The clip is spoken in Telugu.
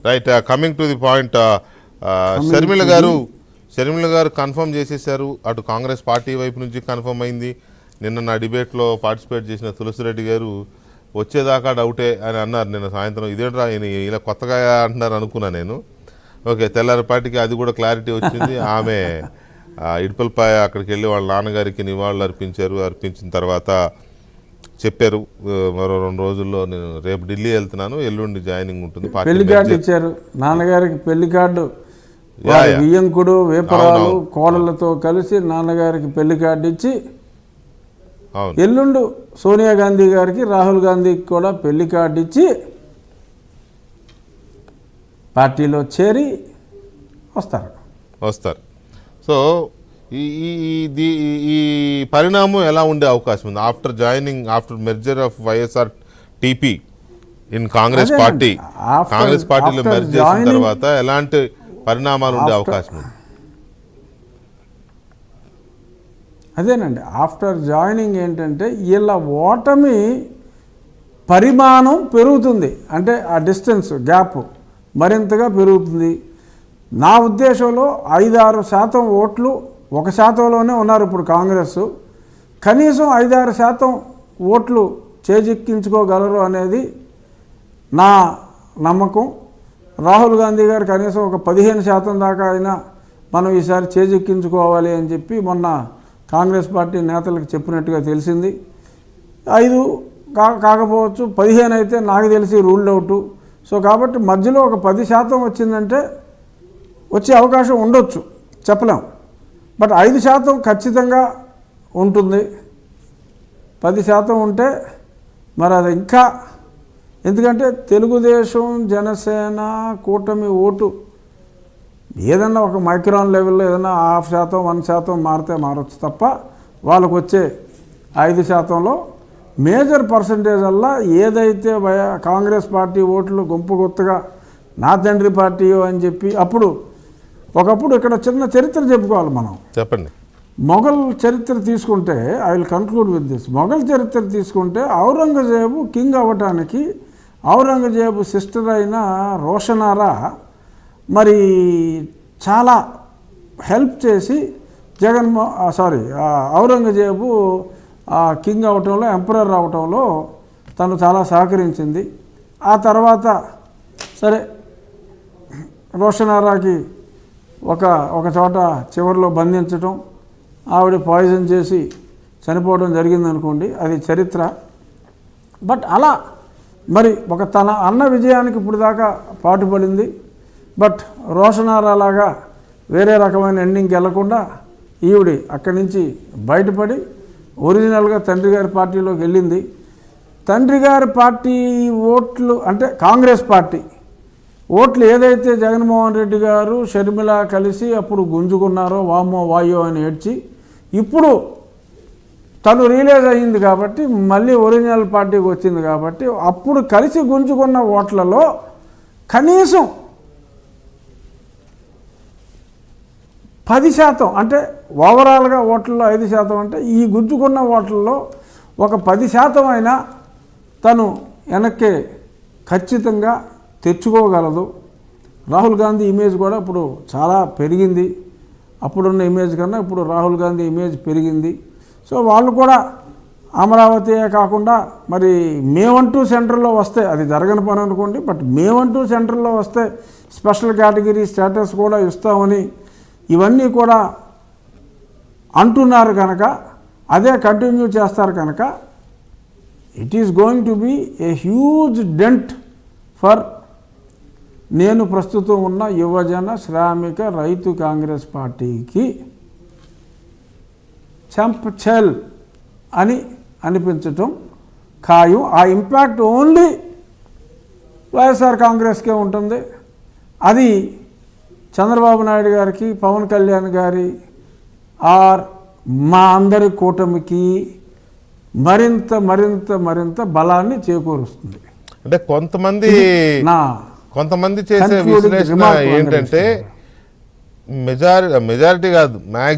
Right, coming to the point, Sharmila గారు కన్ఫర్మ్ చేసేసారు. అటు కాంగ్రెస్ పార్టీ వైపు నుంచి కన్ఫర్మ్ అయింది. నిన్న నా డిబేట్లో పార్టిసిపేట్ చేసిన తులసిరెడ్డి గారు వచ్చేదాకా డౌటే అని అన్నారు నిన్న సాయంత్రం. ఇదేంట్రా ఇలా కొత్తగా అంటున్నారు అనుకున్నా నేను. ఓకే, తెల్లారిపాటికి అది కూడా క్లారిటీ వచ్చింది. ఆమె ఇడుపల్పాయ అక్కడికి వెళ్ళి వాళ్ళ నాన్నగారికి నివాళులు అర్పించిన తర్వాత చెప్పారు, మరో 2 రోజుల్లో నేను రేపు ఢిల్లీ వెళ్తున్నాను, ఎల్లుండి జాయినింగ్ ఉంటుంది. పెళ్లి కార్డు ఇచ్చారు నాన్నగారికి. పెళ్లి కార్డు వియ్యంకుడు వేపరాలు కోడళ్లతో కలిసి నాన్నగారికి పెళ్లి కార్డు ఇచ్చి, ఎల్లుండు సోనియా గాంధీ గారికి రాహుల్ గాంధీకి కూడా పెళ్లి కార్డు ఇచ్చి పార్టీలో చేరి వస్తారు. సో ఈ పరిణామం ఎలా ఉండే అవకాశం ఉంది after merger of YSR TP in Congress party? Congress పార్టీలో మెర్జ్ చేసిన తర్వాత ఎలాంటి పరిణామాలు ఉండే అవకాశం ఉంది? అదేనండి, ఆఫ్టర్ జాయినింగ్ ఏంటంటే వీళ్ళ ఓటమి పరిమాణం పెరుగుతుంది. అంటే ఆ డిస్టెన్స్ గ్యాప్ మరింతగా పెరుగుతుంది. నా ఉద్దేశంలో 5-6% ఓట్లు 1%లోనే ఉన్నారు ఇప్పుడు కాంగ్రెస్. కనీసం 5-6% ఓట్లు చేజిక్కించుకోగలరు అనేది నా నమ్మకం. రాహుల్ గాంధీ గారు కనీసం ఒక 15% దాకా అయినా మనం ఈసారి చేజిక్కించుకోవాలి అని చెప్పి మొన్న కాంగ్రెస్ పార్టీ నేతలకు చెప్పినట్టుగా తెలిసింది. 5 కాకపోవచ్చు, 15 అయితే నాకు తెలిసి రూల్డ్ అవుట్. సో కాబట్టి మధ్యలో ఒక 10% వచ్చిందంటే వచ్చే అవకాశం ఉండొచ్చు, చెప్పలేం. బట్ 5% ఖచ్చితంగా ఉంటుంది. 10% ఉంటే మరి అది ఇంకా, ఎందుకంటే తెలుగుదేశం జనసేన కూటమి ఓటు ఏదన్నా ఒక మైక్రాన్ లెవెల్లో ఏదన్నా 0.5% 1% మారితే మారచ్చు తప్ప వాళ్ళకు వచ్చే 5%లో మేజర్ పర్సంటేజ్ వల్ల ఏదైతే కాంగ్రెస్ పార్టీ ఓట్లు గుంపుగొత్తగా నా తండ్రి పార్టీయో అని చెప్పి ఒకప్పుడు ఇక్కడ చిన్న చరిత్ర చెప్పుకోవాలి మనం. చెప్పండి. మొఘల్ చరిత్ర తీసుకుంటే, I will conclude with this. Mughal చరిత్ర తీసుకుంటే ఔరంగజేబు కింగ్ అవ్వటానికి ఔరంగజేబు సిస్టర్ అయిన రోషనారా మరి చాలా హెల్ప్ చేసి ఔరంగజేబు కింగ్ అవటంలో, ఎంపరర్ అవటంలో తను చాలా సహకరించింది. ఆ తర్వాత సరే రోషనారాకి ఒక చోట చివరిలో బంధించటం, ఆవిడ పాయిజన్ చేసి చనిపోవడం జరిగిందనుకోండి, అది చరిత్ర. బట్ అలా మరి తన అన్న విజయానికి ఇప్పుడు దాకా పాటుపడింది. బట్ రోషనారాలాగా వేరే రకమైన ఎండింగ్కి వెళ్లకుండా ఈవిడి అక్కడి నుంచి బయటపడి ఒరిజినల్గా తండ్రి గారి పార్టీలోకి వెళ్ళింది. తండ్రి గారి పార్టీ ఓట్లు అంటే కాంగ్రెస్ పార్టీ ఓట్లు ఏదైతే జగన్మోహన్ రెడ్డి గారు షర్మిల కలిసి అప్పుడు గుంజుకున్నారో వామ్మో వాయో అని ఏడ్చి, ఇప్పుడు తను రియలైజ్ అయ్యింది కాబట్టి మళ్ళీ ఒరిజినల్ పార్టీకి వచ్చింది కాబట్టి అప్పుడు కలిసి గుంజుకున్న ఓట్లలో కనీసం 10% అంటే ఓవరాల్గా ఓట్లలో 5% అంటే ఈ గుంజుకున్న ఓట్లలో ఒక 10% అయినా తను వెనక్కి ఖచ్చితంగా తెచ్చుకోగలదు. రాహుల్ గాంధీ ఇమేజ్ కూడా ఇప్పుడు చాలా పెరిగింది. అప్పుడున్న ఇమేజ్ కన్నా ఇప్పుడు రాహుల్ గాంధీ ఇమేజ్ పెరిగింది. సో వాళ్ళు కూడా అమరావతియే కాకుండా మరి మేమంటూ సెంటర్లో వస్తే, అది జరగని పని అనుకోండి, బట్ మేమంటూ సెంటర్లో వస్తే స్పెషల్ కేటగిరీ స్టేటస్ కూడా ఇస్తామని ఇవన్నీ కూడా అంటున్నారు కనుక, అదే కంటిన్యూ చేస్తారు కనుక it is going to be a huge dent for నేను ప్రస్తుతం ఉన్న యువజన శ్రామిక రైతు కాంగ్రెస్ పార్టీకి చెంపచెల్ అని అనిపించటం ఖాయం. ఆ ఇంపాక్ట్ ఓన్లీ వైఎస్ఆర్ కాంగ్రెస్కే ఉంటుంది. అది చంద్రబాబు నాయుడు గారికి, పవన్ కళ్యాణ్ గారి ఆర్ మా అందరి కూటమికి మరింత మరింత మరింత బలాన్ని చేకూరుస్తుంది. అంటే కొంతమంది చేసే విశ్లేషణ ఏంటంటే మెజారిటీ కాదు, మ్యాక్సిమం